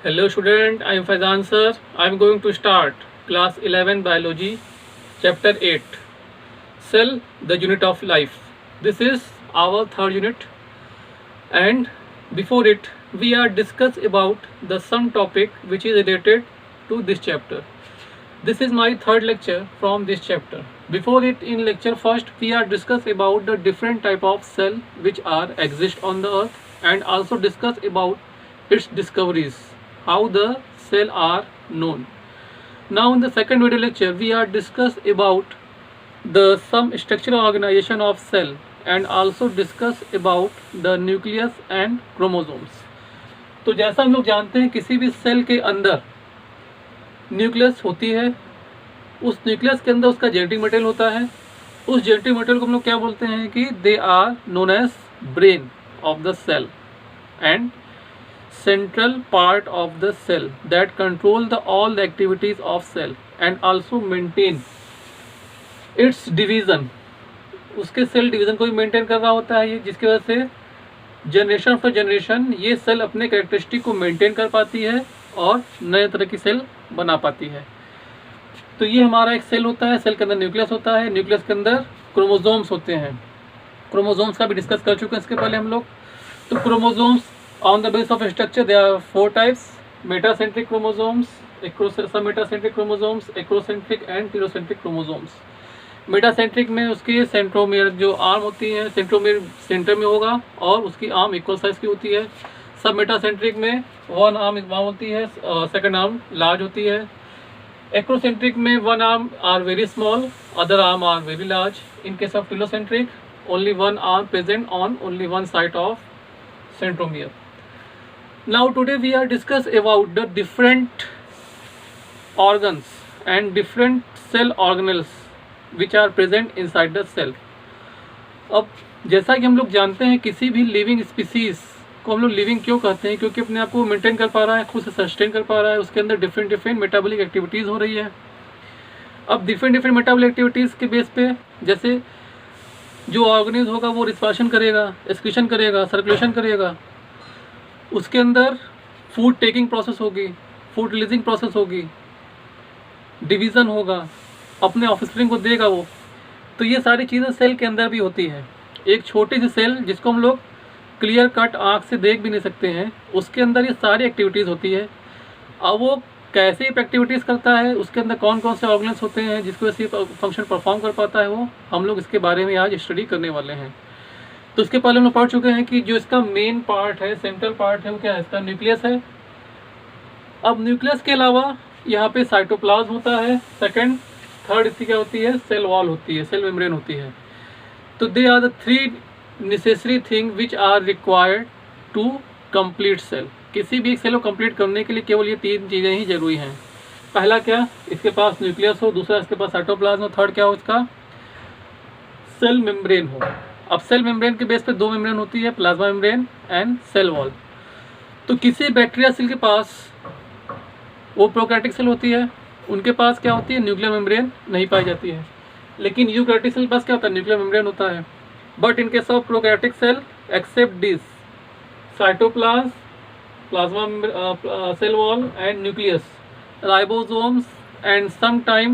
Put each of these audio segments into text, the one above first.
Hello student, I am Faizan sir. I am going to start class 11 biology chapter 8 cell the unit of life. This is our third unit and before it we are discuss about the some topic which is related to this chapter. This is my third lecture from this chapter. Before it in lecture first we are discuss about the different type of cell which are exist on the earth and also discuss about its discoveries, how the cell are known. Now in the second video lecture we are discuss about the some structural organization of cell and also discuss about the nucleus and chromosomes. तो जैसा हम लोग जानते हैं किसी भी cell के अंदर न्यूक्लियस होती है, उस न्यूक्लियस के अंदर उसका जेनेटिक मटेरियल होता है, उस जेनेटिक मटेरियल को हम लोग क्या बोलते हैं कि they are known as brain of the cell and central part of the cell that control all the activities of cell and also maintain its division. उसके सेल डिवीजन को भी मेंटेन कर रहा होता है ये, जिसकी वजह से जनरेशन आफ्टर जनरेशन ये सेल अपने कैरेक्टरिस्टिक को मेंटेन कर पाती है और नए तरह की सेल बना पाती है. तो ये हमारा एक सेल होता है, सेल के अंदर न्यूक्लियस होता है, न्यूक्लियस के अंदर क्रोमोसोम्स होते हैं. क्रोमोसोम्स का भी डिस्कस कर चुके हैं इसके पहले हम लोग. तो chromosomes on the basis of structure there are four types: metacentric chromosomes, submetacentric chromosomes, acrocentric and telocentric chromosomes. Metacentric में उसकी सेंट्रोमियर जो आर्म होती है, सेंट्रोमियर सेंटर में होगा और उसकी आर्म इक्वल साइज की होती है. सब मेटासेंट्रिक में वन आर्म स्मॉल होती है, सेकंड आर्म लार्ज होती है. एक्रोसेंट्रिक में one arm are very small, other arm are very large. In case of telocentric only one arm present on only one side of centromere. Now today we are discuss about the different organs and different cell organelles which are present inside the cell. अब जैसा कि हम लोग जानते हैं किसी भी living species को हम लोग लिविंग क्यों कहते हैं, क्योंकि अपने आप को मेंटेन कर पा रहा है, खुद से सस्टेन कर पा रहा है, उसके अंदर डिफरेंट डिफरेंट मेटाबॉलिक एक्टिविटीज़ हो रही है. अब डिफरेंट डिफरेंट मेटाबॉलिक एक्टिविटीज़ के बेस पे जैसे जो ऑर्गेनिज्म होगा वो रिस्पाशन करेगा, एक्सक्रीशन करेगा, सर्कुलेशन करेगा, उसके अंदर फूड टेकिंग प्रोसेस होगी, फूड रिलीजिंग प्रोसेस होगी, डिवीज़न होगा, अपने ऑफस्प्रिंग को देगा वो. तो ये सारी चीज़ें सेल के अंदर भी होती है. एक छोटी सी सेल जिसको हम लोग क्लियर कट आँख से देख भी नहीं सकते हैं, उसके अंदर ये सारी एक्टिविटीज़ होती है. अब वो कैसे एक्टिविटीज़ करता है, उसके अंदर कौन कौन से ऑर्गन्स होते हैं जिसकी वजह से फंक्शन परफॉर्म कर पाता है, वो हम लोग इसके बारे में आज स्टडी करने वाले हैं. तो इसके पहले हम लोग पढ़ चुके हैं कि जो इसका मेन पार्ट है, सेंट्रल पार्ट है, वो क्या है, इसका न्यूक्लियस है. अब न्यूक्लियस के अलावा यहाँ पे साइटोप्लाज्म होता है, सेकंड थर्ड इसकी क्या होती है, सेल वॉल होती है, सेल मेम्ब्रेन होती है. तो they are the three necessary thing which are required to complete cell. किसी भी एक सेल को कंप्लीट करने के लिए केवल ये तीन चीज़ें ही जरूरी हैं. पहला क्या, इसके पास न्यूक्लियस हो, दूसरा इसके पास साइटोप्लाज्म हो, थर्ड क्या हो, इसका सेल मेम्ब्रेन हो. अब सेल मेम्ब्रेन के बेस पे दो मेम्ब्रेन होती है, plasma membrane and cell wall. तो किसी बैक्टीरिया सेल के पास वो प्रोकैरियोटिक सेल होती है, उनके पास क्या होती है, न्यूक्लियर मेम्ब्रेन नहीं पाई जाती है. लेकिन यूकैरियोटिक सेल पास क्या होता है, न्यूक्लियर मेम्ब्रेन होता है. But in case of prokaryotic cell except this cytoplasm, plasma cell wall and nucleus, ribosomes and sometime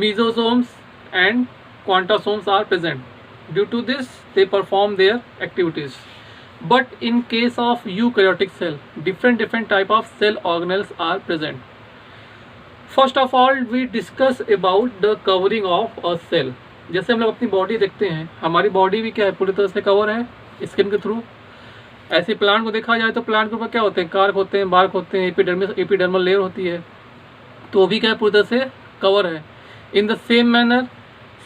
mesosomes and quantasomes are present. Due to this they perform their activities. But in case of eukaryotic cell different type of cell organelles are present. First of all we discuss about the covering of a cell. जैसे हम लोग अपनी body देखते हैं, हमारी body भी क्या है, पूरी तरह से कवर है स्किन के थ्रू. ऐसे प्लांट को देखा जाए तो प्लांट के ऊपर क्या होते हैं, कार्क होते हैं, बार्क होते हैं, एपिडर्मल लेयर होती है, तो वो भी क्या है, पूरी तरह से कवर है. In the same manner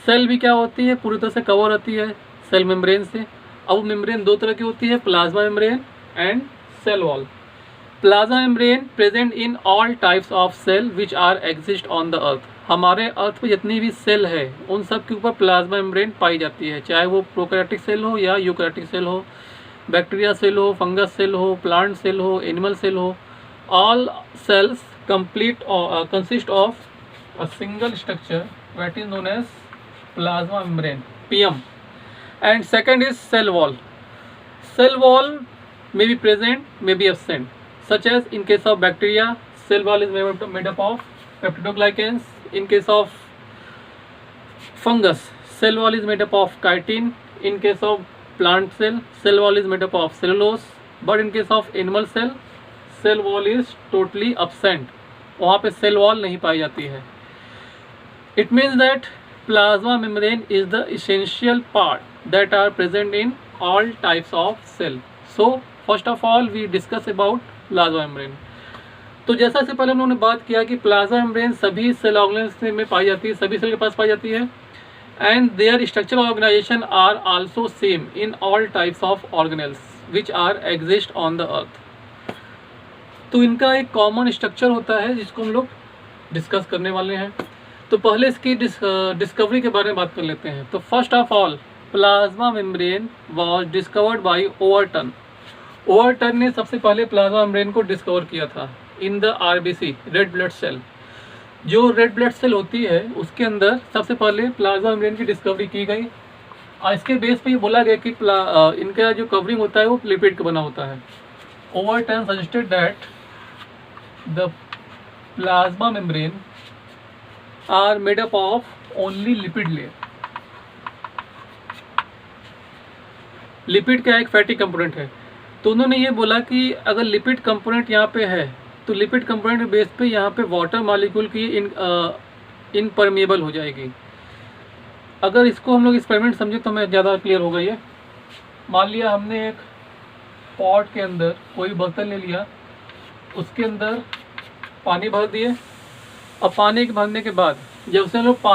cell भी क्या होती है, पूरी तरह से कवर होती है सेल मेम्ब्रेन से. अब मेम्ब्रेन दो तरह की होती है, plasma membrane and cell wall. Plasma membrane present in all types of cell which are exist on the earth. हमारे अर्थ पे जितनी भी सेल है उन सब के ऊपर प्लाज्मा मेम्ब्रेन पाई जाती है, चाहे वो प्रोकैरियोटिक सेल हो या यूकैरियोटिक सेल हो, बैक्टीरिया सेल हो, फंगस सेल हो, प्लांट सेल हो, एनिमल सेल हो. All cells complete consist of a single structure that is known as plasma membrane, PM. And second is cell wall. Cell wall may be present, may be absent. such as in case of bacteria, cell wall is made up of peptidoglycans. In case of fungus, cell wall is made up of chitin. In case of plant cell wall is made up of cellulose. But in case of animal cell wall is totally absent. वहाँ पे cell wall नहीं पाई जाती है. It means that plasma membrane is the essential part that are present in all types of cell. So first of all we discuss about plasma membrane. तो जैसा से पहले हम लोगों ने बात किया कि प्लाज्मा मेम्ब्रेन सभी सेल ऑर्गेनेल्स में पाई जाती है, सभी सेल के पास पाई जाती है, and their structural organization are also same in all types of organelles which are exist on the earth. तो इनका एक कॉमन स्ट्रक्चर होता है जिसको हम लोग डिस्कस करने वाले हैं. तो पहले इसकी डिस्कवरी के बारे में बात कर लेते हैं. तो first of all plasma membrane was discovered by Overton. Overton ने सबसे पहले प्लाज्मा मेम्ब्रेन को डिस्कवर किया था in the RBC, red blood cell. जो रेड ब्लड सेल होती है उसके अंदर सबसे पहले प्लाज्मा मेम्ब्रेन की डिस्कवरी की गई. और इसके बेस पे ये बोला गया कि इनका जो कवरिंग होता है वो लिपिड का बना होता है. Overton suggested that the plasma membrane are made up of only lipid layer. Lipid का एक फैटी कंपोनेंट है. तो उन्होंने ये बोला कि अगर लिपिड कंपोनेंट यहाँ पे है तो लिपिड कंपोनेंट के बेस पे यहाँ पे वाटर मॉलिक्यूल की इनपरमेबल हो जाएगी. अगर इसको हम लोग एक्सपेरिमेंट समझे तो हमें ज़्यादा क्लियर होगा. ये मान लिया हमने एक पॉट के अंदर कोई बर्तन ले लिया, उसके अंदर पानी भर दिए, और पानी के भरने के बाद जब उसमें हम लोग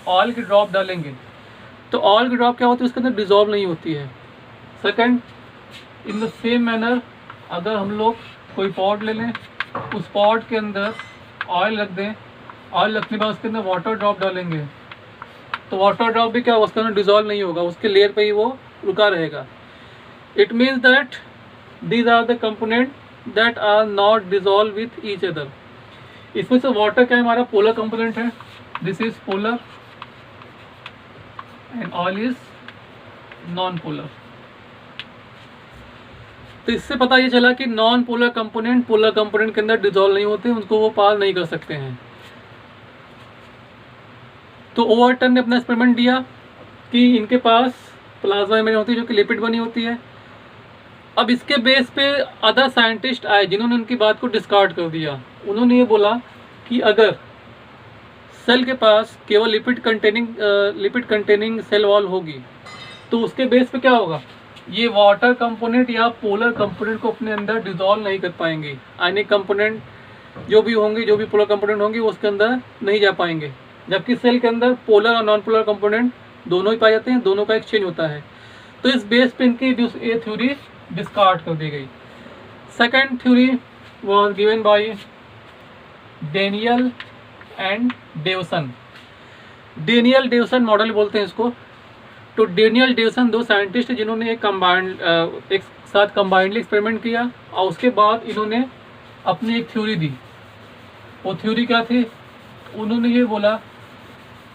ऑयल की ड्रॉप डालेंगे तो ऑयल की ड्रॉप क्या होती है, उसके अंदर डिजॉल्व नहीं होती है. Second, in the same manner अगर हम लोग कोई पॉट ले लें, उस पॉट के अंदर ऑयल रख दें, ऑयल रखने के बाद उसके अंदर वाटर ड्रॉप डालेंगे तो वाटर ड्रॉप भी क्या उसके अंदर डिजॉल्व नहीं होगा, उसके लेयर पे ही वो रुका रहेगा. It means that these are the component that are not dissolve with each other. इसमें से वाटर क्या है, हमारा पोलर कंपोनेंट है, this is polar, and oil is non polar. तो इससे पता ये चला कि non polar component polar component के अंदर डिजॉल्व नहीं होते, उनको वो पार नहीं कर सकते हैं. तो ओवरटन ने अपना एक्सपेरिमेंट दिया कि इनके पास प्लाज्मा मेम्ब्रेन होती है जो कि लिपिड बनी होती है. अब इसके बेस पे अदर साइंटिस्ट आए जिन्होंने उनकी बात को डिस्कार्ड कर दिया. उन्होंने ये बोला कि अगर सेल के पास केवल लिपिड कंटेनिंग सेल वॉल होगी तो उसके बेस पे क्या होगा, ये वाटर कंपोनेंट या पोलर कंपोनेंट को अपने अंदर डिजॉल्व नहीं कर पाएंगे. आयनिक कंपोनेंट जो भी होंगे, जो भी पोलर कंपोनेंट होंगे वो उसके अंदर नहीं जा पाएंगे. जबकि सेल के अंदर पोलर और नॉन पोलर कंपोनेंट दोनों ही पाए जाते हैं, दोनों का एक्सचेंज होता है. तो इस बेस पे इनकी ये थ्योरी डिस्कार्ड कर दी गई. Second theory was given by Daniel and Dawson. Daniel Dawson model बोलते हैं इसको. तो डेनियल डेवसन दो साइंटिस्ट हैं जिन्होंने एक साथ कंबाइंडली एक्सपेरिमेंट किया और उसके बाद इन्होंने अपनी एक थ्योरी दी. वो थ्योरी क्या थी, उन्होंने ये बोला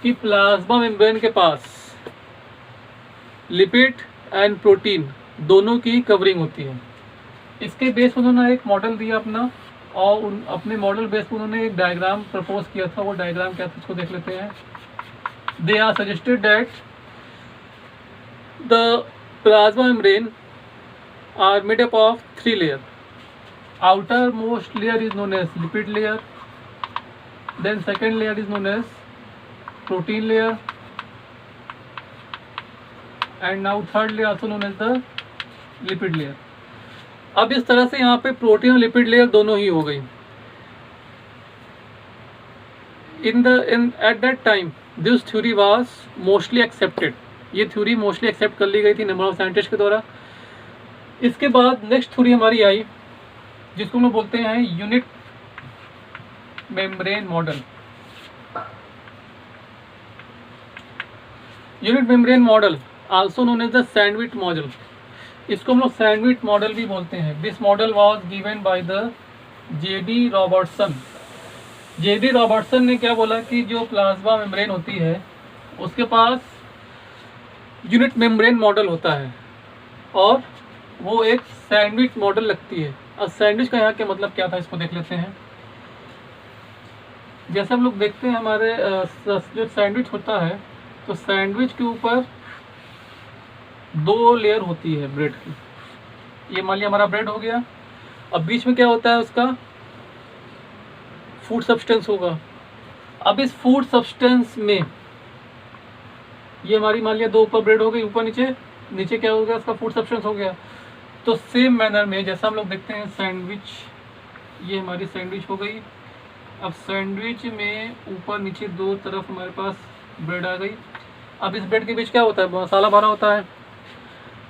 कि प्लाज्मा मेम्ब्रेन के पास लिपिड एंड प्रोटीन दोनों की कवरिंग होती है. इसके बेस पर उन्होंने एक मॉडल दिया अपना, और अपने मॉडल बेस पर उन्होंने एक डायग्राम प्रपोज किया था. वो डायग्राम क्या था उसको देख लेते हैं. They are suggested that the plasma membrane are made up of 3 layers. Outermost layer is known as lipid layer, then second layer is known as protein layer, and now third layer also known as the lipid layer. अब इस तरह से यहाँ पे protein और lipid layer दोनों ही हो गई. At that time this theory was mostly accepted. ये थ्योरी मोस्टली एक्सेप्ट कर ली गई थी नंबर ऑफ साइंटिस्ट के द्वारा. इसके बाद नेक्स्ट थ्योरी हमारी आई जिसको हम लोग बोलते हैं unit membrane model. Unit membrane model also known as the sandwich model. इसको हम लोग सैंडविच मॉडल भी बोलते हैं. This model was given by the J.D. Robertson. J.D. Robertson ने क्या बोला कि जो प्लाज्मा मेम्ब्रेन होती है उसके पास यूनिट मेम्ब्रेन मॉडल होता है और वो एक सैंडविच मॉडल लगती है. अब सैंडविच का यहाँ क्या मतलब क्या था, इसको देख लेते हैं। जैसे हम लोग देखते हैं हमारे जो सैंडविच होता है, तो सैंडविच के ऊपर 2 लेयर होती है ब्रेड की। ये मान लिया हमारा ब्रेड हो गया। अब बीच में क्या होता है, उसका फूड सब्सटेंस होगा। अब इस फूड सब्सटेंस में ये हमारी मान लिया 2 ऊपर ब्रेड हो गई, ऊपर नीचे, नीचे क्या हो गया, उसका फूड सब्सटेंस हो गया। तो सेम मैनर में जैसा हम लोग देखते हैं सैंडविच, ये हमारी सैंडविच हो गई। अब सैंडविच में ऊपर नीचे 2 तरफ हमारे पास ब्रेड आ गई। अब इस ब्रेड के बीच क्या होता है, मसाला भरा होता है।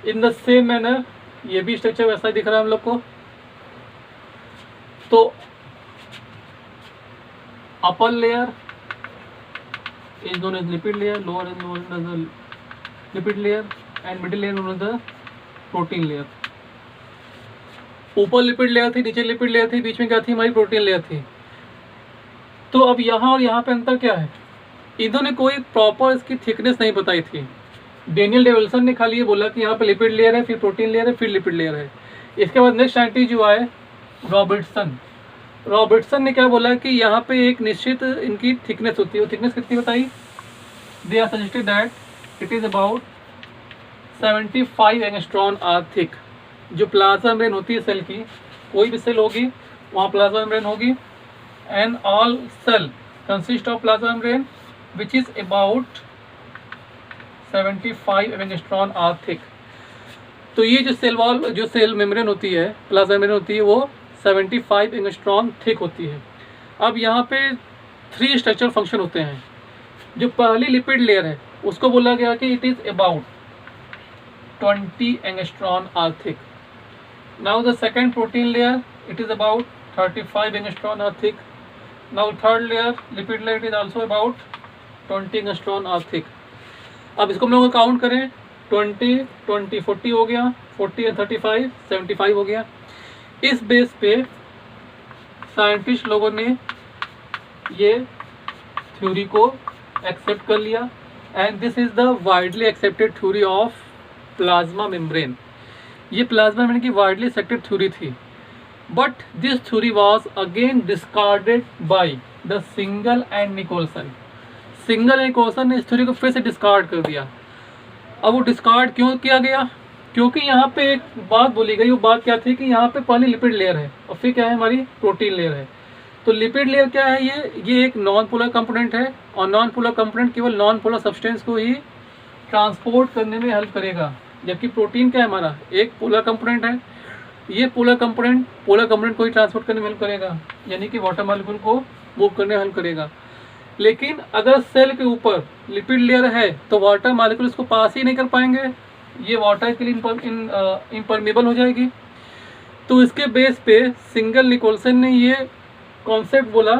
इन द सेम मैनर ये भी स्ट्रक्चर वैसा ही दिख रहा है हम लोग को। तो upper layer is known as lipid layer, lower is known as the lipid layer, and middle layer known as the protein layer. ऊपर लिपिड लेयर थी, नीचे लिपिड लेयर थी, बीच में क्या थी, हमारी प्रोटीन लेयर थी। तो अब यहाँ और यहाँ पे अंतर क्या है, इन्होंने कोई प्रॉपर इसकी थिकनेस नहीं बताई थी। डेनियल डेविल्सन ने खाली ये बोला कि यहाँ पे लिपिड लेयर है, फिर प्रोटीन लेयर है, फिर लिपिड लेयर है। इसके बाद नेक्स्ट साइंटिस्ट जो आए रॉबर्टसन ने क्या बोला कि यहाँ पे एक निश्चित इनकी थिकनेस होती है। वो थिकनेस कितनी बताई, they are suggested that it is about 75 angstrom are thick. जो प्लाज्मा मेम्ब्रेन होती है सेल की, कोई भी सेल होगी वहाँ प्लाज्मा मेम्ब्रेन होगी, and all cell consist of plasma membrane which is about 75 angstrom are thick. तो ये जो सेल वॉल, जो सेल मेम्ब्रेन होती है, प्लाज्मा मेम्ब्रेन होती है, वो 75 एंगस्ट्रॉन थिक होती है। अब यहाँ पे 3 स्ट्रक्चरल फंक्शन होते हैं। जो पहली लिपिड लेयर है उसको बोला गया कि it is about 20 angstrom are thick. Now the second protein layer it is about 35 angstrom are thick. Now third layer lipid layer is also about 20 angstrom are thick. अब इसको हम लोग काउंट करें, 20, 20, 40 हो गया, 40 एंड 35, 75 हो गया। इस बेस पे साइंटिस्ट लोगों ने ये थ्योरी को एक्सेप्ट कर लिया, and this is the widely accepted theory of plasma membrane. ये प्लाज्मा मेम्ब्रेन की वाइडली एक्सेप्टेड थ्योरी थी, but this theory was again discarded by the Singer and Nicolson. Singer and Nicolson ने इस theory को फिर से डिस्कार्ड कर दिया। अब वो डिस्कार्ड क्यों किया गया, क्योंकि यहाँ पे एक बात बोली गई। वो बात क्या थी कि यहाँ पे पहले लिपिड लेयर है और फिर क्या है, हमारी प्रोटीन लेयर है। तो लिपिड लेयर क्या है, ये एक नॉन पोलर कंपोनेंट है, और नॉन पोलर कंपोनेंट केवल नॉन पोलर सब्सटेंस को ही ट्रांसपोर्ट करने में हेल्प करेगा। जबकि प्रोटीन क्या है, हमारा एक पोलर कंपोनेंट है, ये पोलर कंपोनेंट को ही ट्रांसपोर्ट करने में हेल्प करेगा, यानी कि वाटर मॉलिक्यूल को मूव करने में हेल्प करेगा। लेकिन अगर सेल के ऊपर लिपिड लेयर है तो वाटर मॉलिक्यूल इसको पास ही नहीं कर पाएंगे, ये वाटर के लिए इम्परमेबल हो जाएगी। तो इसके बेस पे सिंगल निकोलसन ने ये कॉन्सेप्ट बोला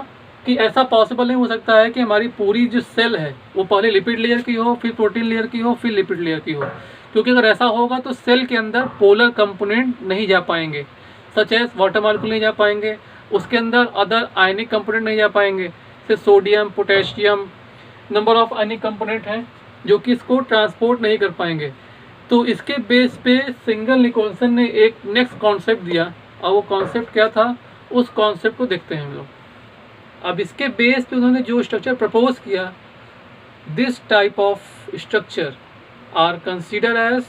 कि ऐसा पॉसिबल नहीं हो सकता है कि हमारी पूरी जो सेल है वो पहले लिपिड लेयर की हो, फिर प्रोटीन लेयर की हो, फिर लिपिड लेयर की हो। क्योंकि अगर ऐसा होगा तो सेल के अंदर पोलर कंपोनेंट नहीं जा पाएंगे, सच एज वाटर मॉलिक्यूल नहीं जा पाएंगे, उसके अंदर अदर आयनिक कंपोनेंट नहीं जा पाएंगे, जैसे sodium, potassium, number of ionic component हैं जो कि इसको ट्रांसपोर्ट नहीं कर पाएंगे। तो इसके बेस पे सिंगल निकोलसन ने एक नेक्स्ट कॉन्सेप्ट दिया, और वो कॉन्सेप्ट क्या था, उस कॉन्सेप्ट को देखते हैं हम लोग। अब इसके बेस पे उन्होंने जो स्ट्रक्चर प्रपोज किया, this type of structure are consider as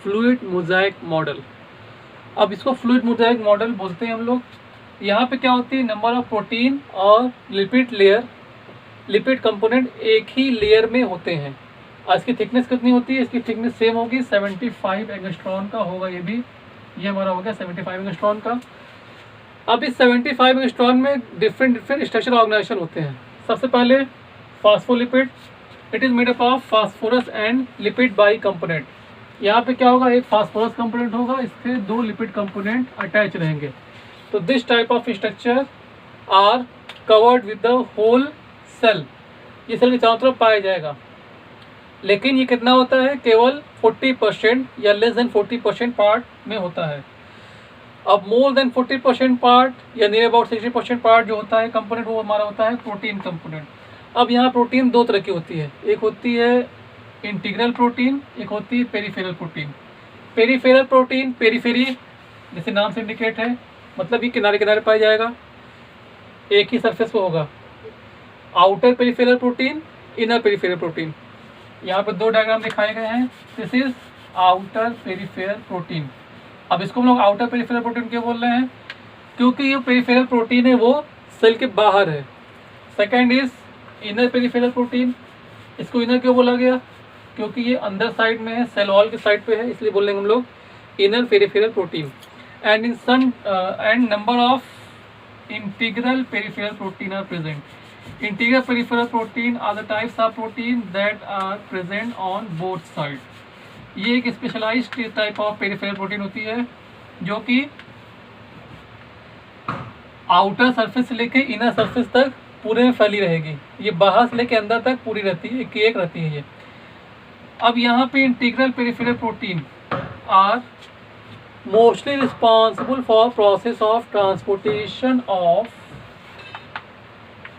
fluid mosaic model. अब इसको फ्लूइड मोजाइक मॉडल बोलते हैं हम लोग। यहाँ पे क्या होती है, नंबर ऑफ प्रोटीन और लिपिड लेयर, लिपिड कंपोनेंट एक ही लेयर में होते हैं। और इसकी थिकनेस कितनी होती है, इसकी थिकनेस सेम होगी, 75 एंगस्ट्रॉन का होगा। ये हमारा हो गया 75 एंगस्ट्रॉन का। अब इस 75 एंगस्ट्रॉन में डिफरेंट स्ट्रक्चरल ऑर्गेनाइजेशन होते हैं। सबसे पहले phospholipid, it is made up of phosphorus and lipid by component. यहाँ पे क्या होगा, एक फास्फोरस कंपोनेंट होगा, इसके 2 लिपिड कंपोनेंट अटैच रहेंगे। तो this type of structure are covered with the whole cell, ये सेल के चारों तरफ पाया जाएगा। लेकिन ये कितना होता है, केवल 40% या लेस देन 40% पार्ट में होता है। अब मोर देन 40% पार्ट या नियर अबाउट 60% पार्ट जो होता है कंपोनेंट, वो हमारा होता है प्रोटीन कंपोनेंट। अब यहाँ प्रोटीन 2 तरह की होती है, एक होती है इंटीग्रल प्रोटीन, एक होती है peripheral protein. Peripheral protein, periphery जैसे नाम से इंडिकेट है, मतलब ये किनारे किनारे पाया जाएगा, एक ही सरफेस पे होगा। Outer peripheral protein, inner peripheral protein. यहाँ पर दो डायग्राम दिखाए गए हैं। This is outer peripheral protein. अब इसको हम लोग आउटर पेरिफेरल प्रोटीन क्यों बोल रहे हैं? क्योंकि ये पेरिफेरल प्रोटीन है वो सेल के बाहर है। Second is inner peripheral protein. इसको इनर क्यों बोला गया? क्योंकि ये अंदर साइड में है, सेल वॉल के साइड पे है, इसलिए बोलेंगे हम लोग inner peripheral protein. And in some and number of integral peripheral protein are present. Integral peripheral protein are the types of protein that are present on both side. ये एक specialized type of peripheral protein होती है जो कि outer surface से लेके inner surface तक पूरे में फैली रहेगी। ये बाहर से लेके अंदर तक पूरी रहती है, एक रहती है ये। अब यहाँ पे integral peripheral protein are mostly responsible for process of transportation of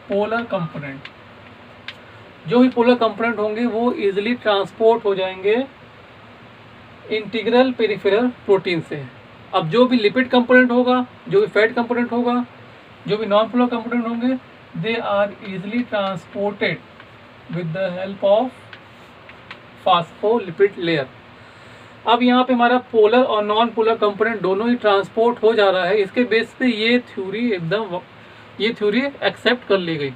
polar component. जो भी पोलर कंपोनेंट होंगे वो इजीली ट्रांसपोर्ट हो जाएंगे इंटीग्रल पेरिफेरल प्रोटीन से। अब जो भी लिपिड कंपोनेंट होगा, जो भी फैट कंपोनेंट होगा, जो भी नॉन पोलर कंपोनेंट होंगे, they are easily transported with the help of phospholipid layer. अब यहाँ पे हमारा पोलर और नॉन पोलर कंपोनेंट दोनों ही ट्रांसपोर्ट हो जा रहा है। इसके बेस पे ये थ्योरी एक्सेप्ट कर ली गई।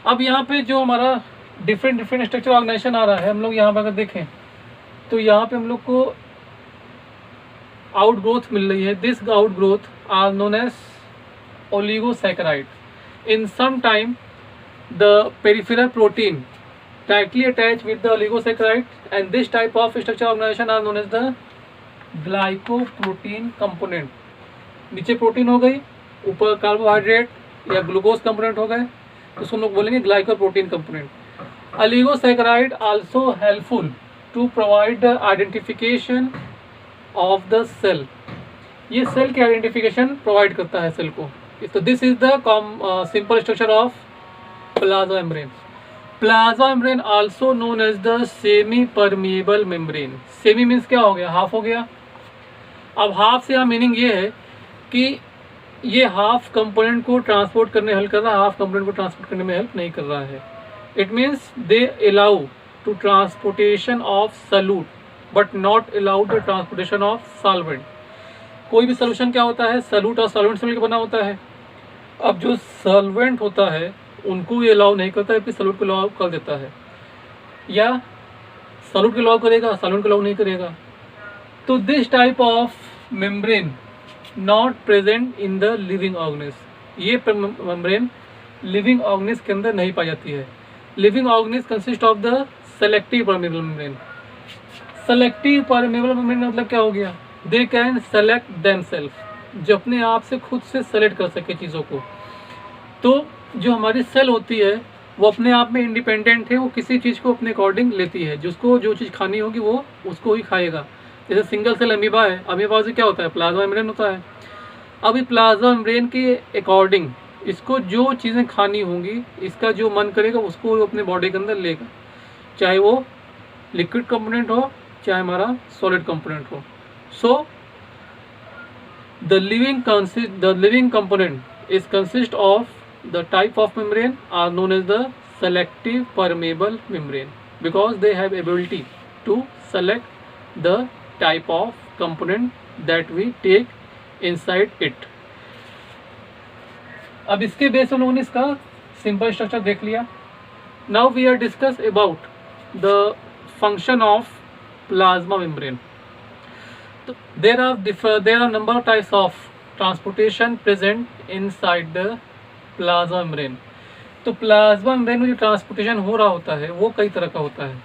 अब यहाँ पे जो हमारा डिफरेंट स्ट्रक्चर ऑर्गेनाइजेशन आ रहा है, हम लोग यहाँ पर अगर देखें तो यहाँ पे हम लोग को आउटग्रोथ मिल रही है। This outgrowth are known as oligosaccharide. In some time the peripheral protein tightly attach with the oligosaccharide and this type of structure organization are known as the glycoprotein component. नीचे प्रोटीन हो गई, ऊपर carbohydrate या glucose component हो गए, तो उसको हम लोग बोलेंगे glycoprotein component. Oligosaccharide also helpful to provide the identification of the cell. ये सेल की आइडेंटिफिकेशन प्रोवाइड करता है सेल को। तो this is the simple structure of plasma membrane. Plasma membrane also known as the semi permeable membrane. Semi means क्या हो गया? Half हो गया। अब हाफ से मीनिंग ये है कि ये हाफ कंपोनेंट को ट्रांसपोर्ट करने हेल्प कर रहा है, हाफ कंपोनेंट को ट्रांसपोर्ट करने में हेल्प नहीं कर रहा है। It means they allow to transportation of solute but not allow the transportation of solvent. कोई भी सोल्यूशन क्या होता है? सॉल्यूट और सॉल्वेंट से मिलकर बना होता है। अब जो सॉल्वेंट होता है उनको ये अलाउ नहीं करता है, फिर सॉल्यूट को अलाउ कर देता है, या सॉल्यूट को अलाउ करेगा, सॉल्वेंट को अलाउ नहीं करेगा। तो this type of membrane not present in the living organism. ये मेम्ब्रेन लिविंग ऑर्गेनिज्म के अंदर नहीं पाई जाती है। Living organism consist of the selective permeable membrane. Selective permeable membrane मतलब क्या हो गया? दे कैन सेलेक्ट देमसेल्फ, जो अपने आप से खुद से सेलेक्ट कर सके चीज़ों को। तो जो हमारी सेल होती है वो अपने आप में इंडिपेंडेंट है, वो किसी चीज़ को अपने अकॉर्डिंग लेती है। जिसको जो चीज़ खानी होगी वो उसको ही खाएगा। जैसे सिंगल सेल अमीबा है, अमीबा से क्या होता है? प्लाज्मा मेम्ब्रेन होता है। अब इस प्लाज्मा मेम्ब्रेन के अकॉर्डिंग इसको जो चीज़ें खानी होंगी, इसका जो मन करेगा उसको वो अपने बॉडी के अंदर लेगा, चाहे वो लिक्विड कंपोनेंट हो चाहे हमारा सॉलिड कंपोनेंट हो। So the living component is consist of the type of membrane are known as the selective permeable membrane because they have ability to select the type of component that we take inside it. अब इसके base पर लोगों ने इसका simple structure देख लिया। Now we are discuss about the function of plasma membrane. तो there are number of types of transportation present inside the plasma membrane. तो प्लाज्मा मेम्ब्रेन में जो ट्रांसपोर्टेशन हो रहा होता है वो कई तरह का होता है।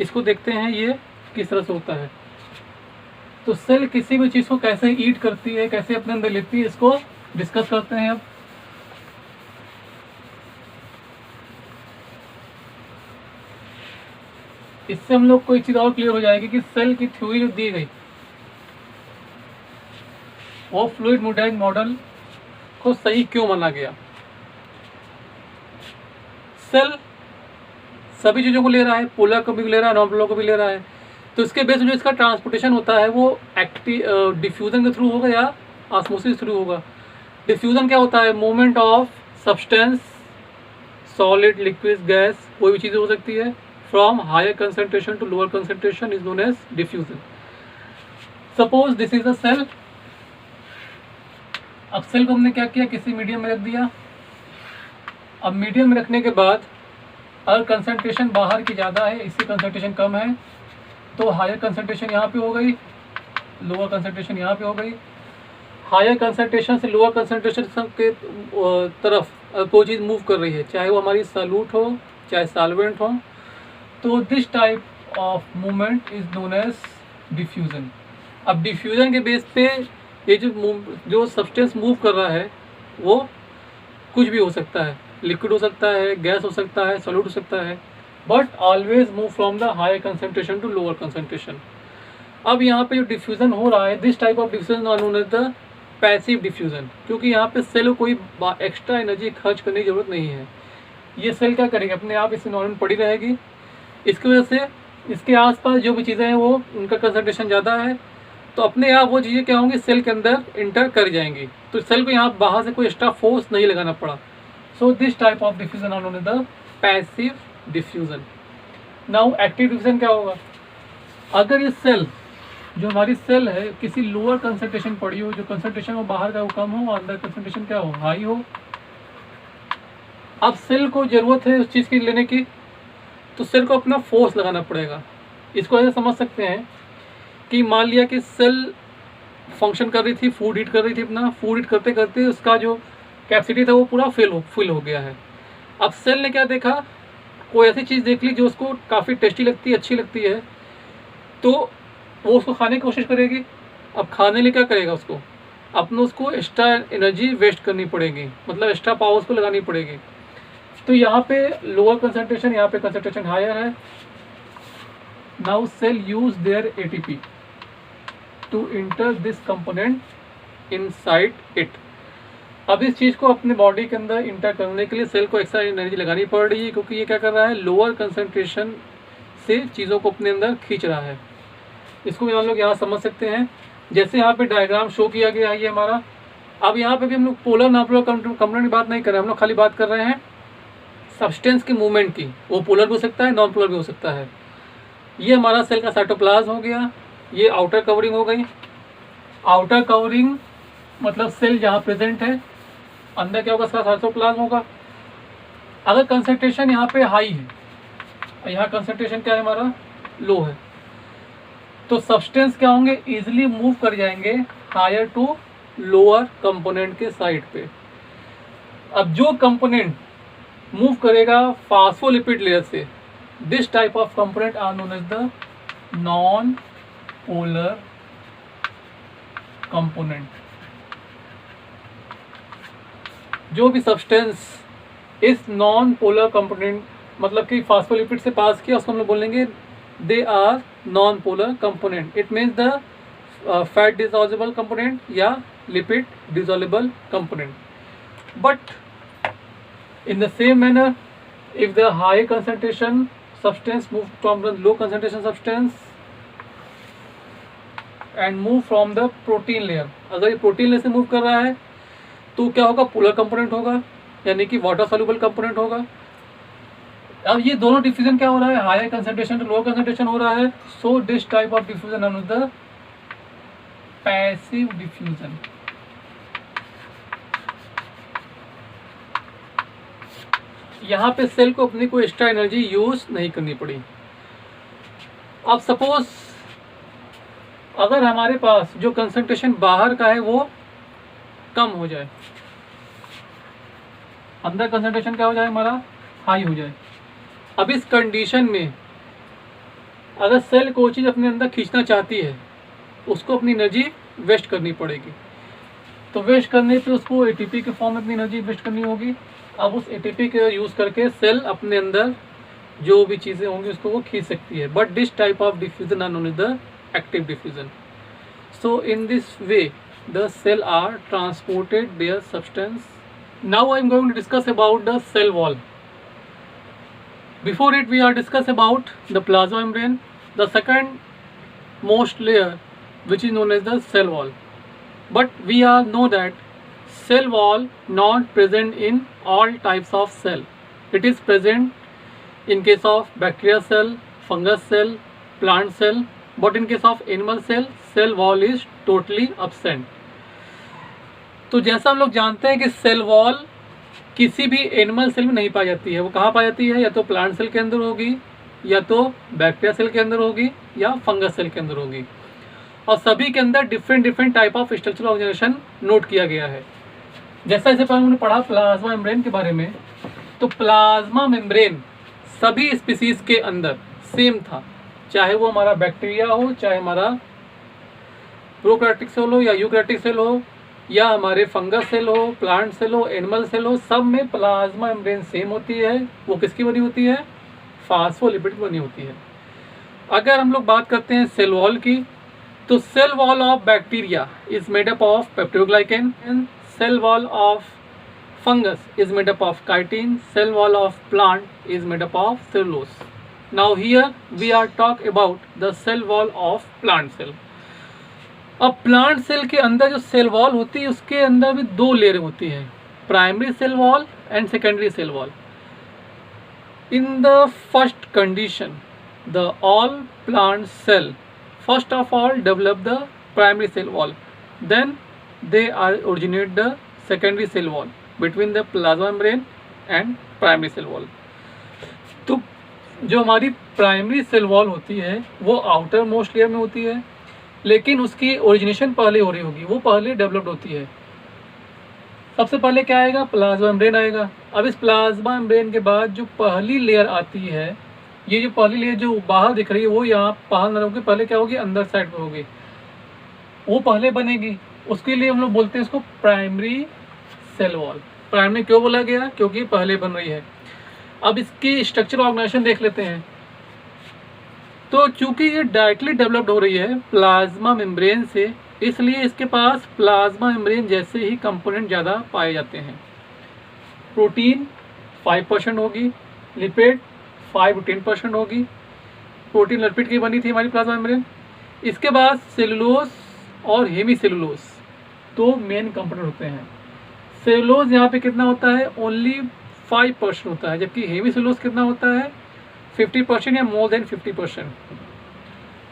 इसको देखते हैं ये किस तरह से होता है। तो सेल किसी भी चीज़ को कैसे ईट करती है, कैसे अपने अंदर लेती है, इसको डिस्कस करते हैं। अब इससे हम लोग को एक चीज़ और क्लियर हो जाएगी कि सेल की थ्योरी जो दी गई वो फ्लूइड मोडाइक मॉडल को सही क्यों माना गया। सेल सभी चीज़ों को ले रहा है, पोलर को भी ले रहा है, नॉन पोलर को भी ले रहा है। तो इसके बेस में जो इसका ट्रांसपोर्टेशन होता है वो डिफ्यूजन के थ्रू होगा या ऑस्मोसिस थ्रू होगा। डिफ्यूज़न क्या होता है? Movement of substance, solid, liquid, gas, कोई भी चीज़ हो सकती है, from higher concentration to lower concentration is known as diffusion. Suppose this is a cell. अब सेल को हमने क्या किया? किसी मीडियम में रख दिया। अब मीडियम में रखने के बाद अगर कंसंट्रेशन बाहर की ज़्यादा है, इसकी कंसंट्रेशन कम है, तो हायर कंसंट्रेशन यहाँ पे हो गई, लोअर कंसंट्रेशन यहाँ पे हो गई। हायर कंसंट्रेशन से लोअर कंसंट्रेशन के तरफ कोई चीज़ मूव कर रही है, चाहे वो हमारी सॉल्यूट हो चाहे सॉल्वेंट हो, तो this type of movement is known as diffusion. अब डिफ्यूज़न के बेस पे ये जो सब्सटेंस मूव कर रहा है वो कुछ भी हो सकता है, लिक्विड हो सकता है, गैस हो सकता है, सॉलिड हो सकता है, but always move from the higher concentration to lower concentration. अब यहाँ पे जो डिफ्यूज़न हो रहा है, this type of diffusion known as the passive diffusion, क्योंकि यहाँ पे सेल को कोई एक्स्ट्रा एनर्जी खर्च करने की ज़रूरत नहीं है। ये सेल क्या करेगी? अपने आप इस एनवायरनमेंट पड़ी रहेगी। इसकी वजह से इसके आसपास जो भी चीज़ें हैं वो उनका कंसंट्रेशन ज़्यादा है, तो अपने आप वो चीज़ें क्या होंगी? सेल के अंदर इंटर कर जाएंगी, तो सेल को यहाँ बाहर से कोई एक्स्ट्रा फोर्स नहीं लगाना पड़ा। So this type of diffusion are known as the passive diffusion. Now active diffusion क्या होगा? अगर ये सेल, जो हमारी सेल है, किसी लोअर कंसंट्रेशन पड़ी हो, जो कंसंट्रेशन वो बाहर का वो कम हो और अंदर कंसंट्रेशन क्या हो? हाई हो। अब सेल को ज़रूरत है उस चीज़ की लेने की, तो सेल को अपना फोर्स लगाना पड़ेगा। इसको ऐसे समझ सकते हैं कि मान लिया कि सेल फंक्शन कर रही थी, फूड ईट कर रही थी, अपना फूड ईट करते करते उसका जो कैपेसिटी था वो पूरा फिल हो गया है। अब सेल ने क्या देखा? कोई ऐसी चीज़ देख ली जो उसको काफ़ी टेस्टी लगती है, अच्छी लगती है, तो वो उसको खाने की कोशिश करेगी। अब खाने लिए क्या करेगा? उसको अपने उसको एक्स्ट्रा एनर्जी वेस्ट करनी पड़ेगी, मतलब एक्स्ट्रा पावर उसको लगानी पड़ेगी। तो यहाँ पे लोअर कंसंट्रेशन, यहाँ पे कंसंट्रेशन हायर है। Now cell use their ATP to enter this component inside it. अब इस चीज़ को अपने बॉडी के अंदर इंटर करने के लिए सेल को एक्स्ट्रा एनर्जी लगानी पड़ रही है, क्योंकि ये क्या कर रहा है? लोअर कंसंट्रेशन से चीज़ों को अपने अंदर खींच रहा है। इसको भी हम लोग यहाँ समझ सकते हैं, जैसे यहाँ पे डायग्राम शो किया गया है ये हमारा। अब यहाँ पे भी हम लोग पोलर नॉन पोलर कंपोनेंट की बात नहीं कर रहे हैं, हम लोग खाली बात कर रहे हैं सब्सटेंस की मूवमेंट की। वो पोलर भी हो सकता है, नॉन पोलर भी हो सकता है। ये हमारा सेल का साइटोप्लाज्म हो गया, ये आउटर कवरिंग हो गई। आउटर कवरिंग मतलब सेल जहाँ प्रेजेंट है, अंदर क्या होगा? इसका साइटोप्लाज्म होगा। अगर कंसंट्रेशन यहाँ पे हाई है, यहाँ कंसंट्रेशन क्या है? हमारा लो है, तो सब्सटेंस क्या होंगे? इजीली मूव कर जाएंगे हायर टू लोअर कंपोनेंट के साइड पे। अब जो कंपोनेंट मूव करेगा फास्फोलिपिड लेयर से, this type of component are known as the non polar component. जो भी सब्सटेंस इस नॉन पोलर कंपोनेंट मतलब कि फास्फोलिपिड से पास किया, उसको हम लोग बोलेंगे they are non polar component. It means the fat dissolvable component या lipid dissolvable component. But in the same manner, if the high concentration substance move from the low concentration substance and move from the protein layer, अगर ये protein layer से move कर रहा है तो क्या होगा? पोलर कंपोनेंट होगा, यानी कि वाटर सॉल्युबल कंपोनेंट होगा। अब ये दोनों डिफ्यूजन क्या हो रहा है? Higher concentration to lower concentration हो रहा है। So this type of diffusion is the passive diffusion. यहाँ पे सेल को अपनी कोई एक्स्ट्रा एनर्जी यूज नहीं करनी पड़ी। अब सपोज अगर हमारे पास जो कंसंट्रेशन बाहर का है वो कम हो जाए, अंदर कंसंट्रेशन क्या हो जाए? हमारा हाई हो जाए। अब इस कंडीशन में अगर सेल कोई चीज़ अपने अंदर खींचना चाहती है, उसको अपनी एनर्जी वेस्ट करनी पड़ेगी। तो वेस्ट करने पे उसको एटीपी के फॉर्म में अपनी एनर्जी वेस्ट करनी होगी। अब उस एटीपी के यूज़ करके सेल अपने अंदर जो भी चीज़ें होंगी उसको वो खींच सकती है। But this type of diffusion are known as the active diffusion. So in this way the cell are transported their substance. Now I am going to discuss about the cell wall. Before it, we are discuss about the plasma membrane, the second most layer, which is known as the cell wall. but we all know that cell wall not present in all types of cell. It is present in case of bacteria cell, fungus cell, plant cell, but in case of animal cell wall is totally absent. तो जैसा हम लोग जानते हैं कि cell wall किसी भी animal cell में नहीं पाई जाती है, वो कहाँ पाई जाती है, या तो प्लांट सेल के अंदर होगी, या तो बैक्टीरिया सेल के अंदर होगी, या फंगस सेल के अंदर होगी, और सभी के अंदर different type of structural organization note किया गया है। जैसा इसे पहले हमने पढ़ा प्लाज्मा मेम्ब्रेन के बारे में, तो प्लाज्मा मेम्ब्रेन सभी स्पीसीज के अंदर सेम था, चाहे वो हमारा बैक्टीरिया हो, चाहे हमारा प्रोकैरियोटिक सेल हो या यूकैरियोटिक सेल हो, या हमारे फंगस सेल हो, प्लांट सेल हो, एनिमल सेल हो, सब में प्लाज्मा मेम्ब्रेन सेम होती है। वो किसकी बनी होती है? फास्फोलिपिड की बनी होती है। अगर हम लोग बात करते हैं सेल वॉल की, तो cell wall of bacteria is made up of peptidoglycan and cell wall of fungus is made up of chitin, cell wall of plant is made up of cellulose. Now here we are talk about the cell wall of plant cell. अब plant cell के अंदर जो cell wall होती है उसके अंदर भी दो लेयर होती है, primary cell wall and secondary cell wall. In the first condition the all plant cell first of all develop the primary cell wall, then they are originate the secondary cell wall between the plasma membrane and primary cell wall. तो जो हमारी primary cell wall होती है वो outer most layer में होती है, लेकिन उसकी ओरिजिनेशन पहले हो रही होगी, वो पहले डेवलप्ड होती है. सबसे पहले क्या आएगा? प्लाज्मा मेम्ब्रेन आएगा. अब इस प्लाज्मा मेम्ब्रेन के बाद जो पहली लेयर आती है, ये जो पहली लेयर जो बाहर दिख रही है वो यहाँ बाहर न होगी, पहले क्या होगी? अंदर साइड पे होगी, वो पहले बनेगी. उसके लिए हम लोग बोलते हैं इसको प्राइमरी सेल वॉल. प्राइमरी क्यों बोला गया? क्योंकि पहले बन रही है. अब इसकी स्ट्रक्चर ऑर्गेनाइजेशन देख लेते हैं. तो चूंकि ये डायरेक्टली डेवलप्ड हो रही है प्लाज्मा मेम्ब्रेन से, इसलिए इसके पास प्लाज्मा मेम्ब्रेन जैसे ही कंपोनेंट ज़्यादा पाए जाते हैं. प्रोटीन 5% होगी, लिपिड 5 to 10% होगी. प्रोटीन लिपिड की बनी थी हमारी प्लाज्मा मेम्ब्रेन. इसके बाद सेलुलोज और हेमीसेलुलोज दो मेन कंपोनेंट होते हैं. सेलुलोज यहाँ पे कितना होता है? ओनली 5% होता है, जबकि हेमीसेलुलोज कितना होता है? 50% या मोर देन 50%.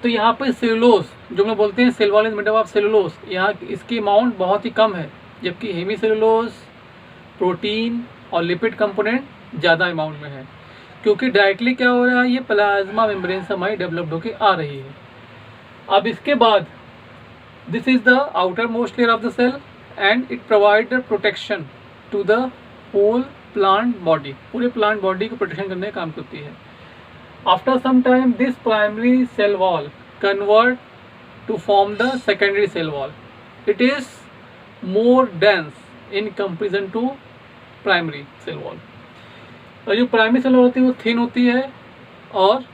तो यहाँ पे सेलुलोज जो हम बोलते हैं cell wall is made up of cellulose, यहाँ इसकी अमाउंट बहुत ही कम है, जबकि हेमीसेलुलोज प्रोटीन और लिपिड कंपोनेंट ज़्यादा अमाउंट में है. क्योंकि डायरेक्टली क्या हो रहा है? ये प्लाज्मा मेम्ब्रेन से हमारी डेवलप्ड होकर आ रही है. अब इसके बाद this is the outer most layer of the cell and it provide the protection to the whole plant body. पूरे प्लांट बॉडी को प्रोटेक्शन करने का काम करती है. After some time this primary cell wall convert to form the secondary cell wall. It is more dense in comparison to primary cell wall. और जो primary cell होती है वो थिन होती है और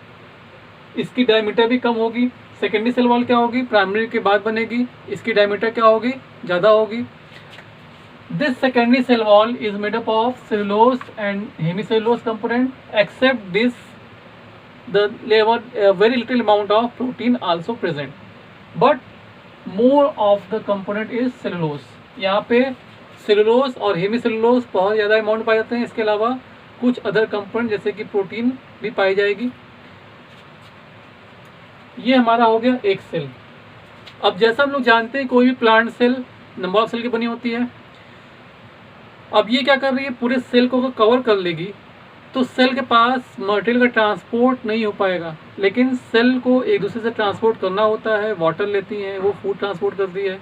इसकी डायमीटर भी कम होगी. सेकेंडरी सेल वॉल क्या होगी? प्राइमरी के बाद बनेगी, इसकी डायमीटर क्या होगी? ज़्यादा होगी. This secondary cell wall is made up of cellulose and hemicellulose component, except this the layer very little amount of protein also present, but more of the component is cellulose. यहाँ पे cellulose और hemicellulose बहुत ज़्यादा amount पाए जाते हैं. इसके अलावा कुछ अदर कंपोनेंट जैसे कि प्रोटीन भी पाई जाएगी. ये हमारा हो गया एक सेल. अब जैसा हम लोग जानते हैं कोई भी plant cell number of cell की बनी होती है. अब ये क्या कर रही है? पूरे सेल को कवर कर लेगी, तो सेल के पास मटेरियल का ट्रांसपोर्ट नहीं हो पाएगा. लेकिन सेल को एक दूसरे से ट्रांसपोर्ट करना होता है. वाटर लेती हैं, वो फूड ट्रांसपोर्ट करती है,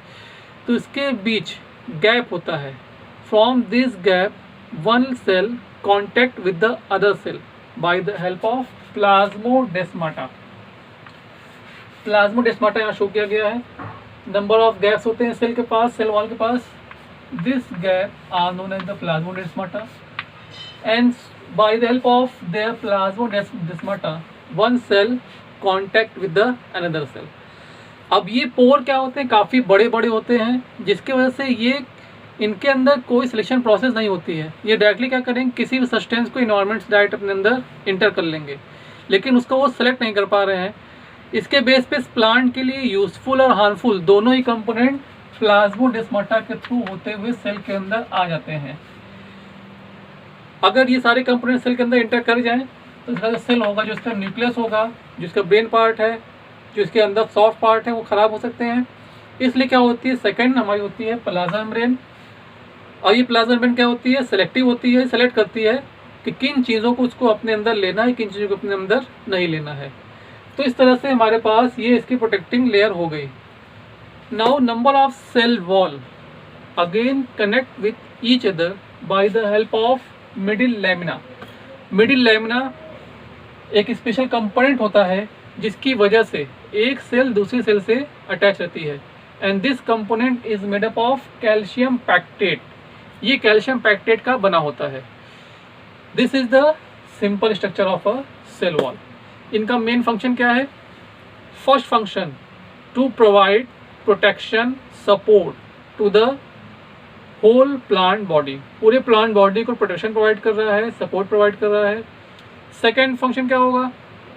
तो इसके बीच गैप होता है. From this gap one cell contact with the other cell by the help of plasmodesmata. Plasmodesmata यहाँ शो किया गया है. नंबर ऑफ गैप्स होते हैं सेल के पास, सेल वॉल के पास. This gap are known as the plasmodesmata and by the help of their plasmodesmata one cell contact with the another cell. अब ये पोर क्या होते हैं? काफ़ी बड़े बड़े होते हैं, जिसकी वजह से ये इनके अंदर कोई सिलेक्शन प्रोसेस नहीं होती है. ये डायरेक्टली क्या करेंगे? किसी भी सब्सटेंस को इन्वायरमेंट्स डायरेक्ट अपने अंदर इंटर कर लेंगे, लेकिन उसको वो सेलेक्ट नहीं कर पा रहे हैं. इसके बेस पे इस प्लांट के लिए यूजफुल और हार्मफुल दोनों ही कंपोनेंट प्लाज्मोडेस्माटा के थ्रू होते हुए सेल के अंदर आ जाते हैं। अगर ये सारे कंपोनेंट सेल के अंदर इंटर कर जाएं तो इसका जो सेल होगा, जो इसका न्यूक्लियस होगा, जो इसका ब्रेन पार्ट है, जो इसके अंदर सॉफ्ट पार्ट है, वो ख़राब हो सकते हैं। इसलिए क्या होती है, सेकंड हमारी होती है प्लाज्मा मेम्ब्रेन। और ये प्लाज्मा मेम्ब्रेन क्या होती है, सेलेक्टिव होती है, सेलेक्ट करती है कि किन चीज़ों को उसको अपने अंदर लेना है, किन चीज़ों को अपने अंदर नहीं लेना है। तो इस तरह से हमारे पास ये इसकी प्रोटेक्टिंग लेयर हो गई। Now number of cell wall again connect with each other by the help of middle lamina. Middle lamina एक स्पेशल कंपोनेंट होता है जिसकी वजह से एक सेल दूसरी सेल से अटैच रहती है, and this component is made up of calcium pectate. ये कैल्शियम पैक्टेट का बना होता है। This is the simple structure of a cell wall. इनका मेन फंक्शन क्या है? First function to provide protection support to the whole plant body. पूरे plant body को प्रोटेक्शन प्रोवाइड कर रहा है, सपोर्ट प्रोवाइड कर रहा है। सेकेंड फंक्शन क्या होगा?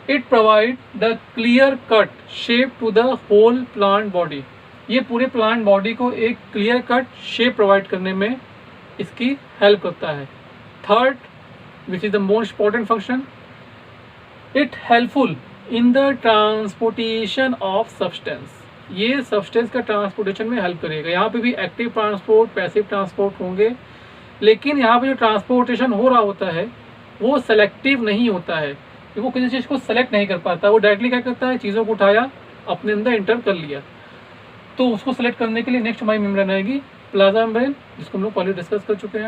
It provide the clear cut shape to the whole plant body. ये पूरे प्लांट बॉडी को एक क्लियर कट शेप प्रोवाइड करने में इसकी हेल्प करता है। Third, which is the most important function, it helpful in the transportation of substance. ये सब्सटेंस का ट्रांसपोर्टेशन में हेल्प करेगा। यहाँ पे भी एक्टिव ट्रांसपोर्ट, पैसिव ट्रांसपोर्ट होंगे, लेकिन यहाँ पे जो ट्रांसपोर्टेशन हो रहा होता है वो सेलेक्टिव नहीं होता है। वो किसी चीज़ को सेलेक्ट नहीं कर पाता, वो डायरेक्टली क्या करता है, चीज़ों को उठाया, अपने अंदर इंटर कर लिया। तो उसको सेलेक्ट करने के लिए नेक्स्ट हमारी मेम्ब्रेन आएगी प्लाज्मा मेम्ब्रेन, जिसको हम लोग पहले डिस्कस कर चुके हैं।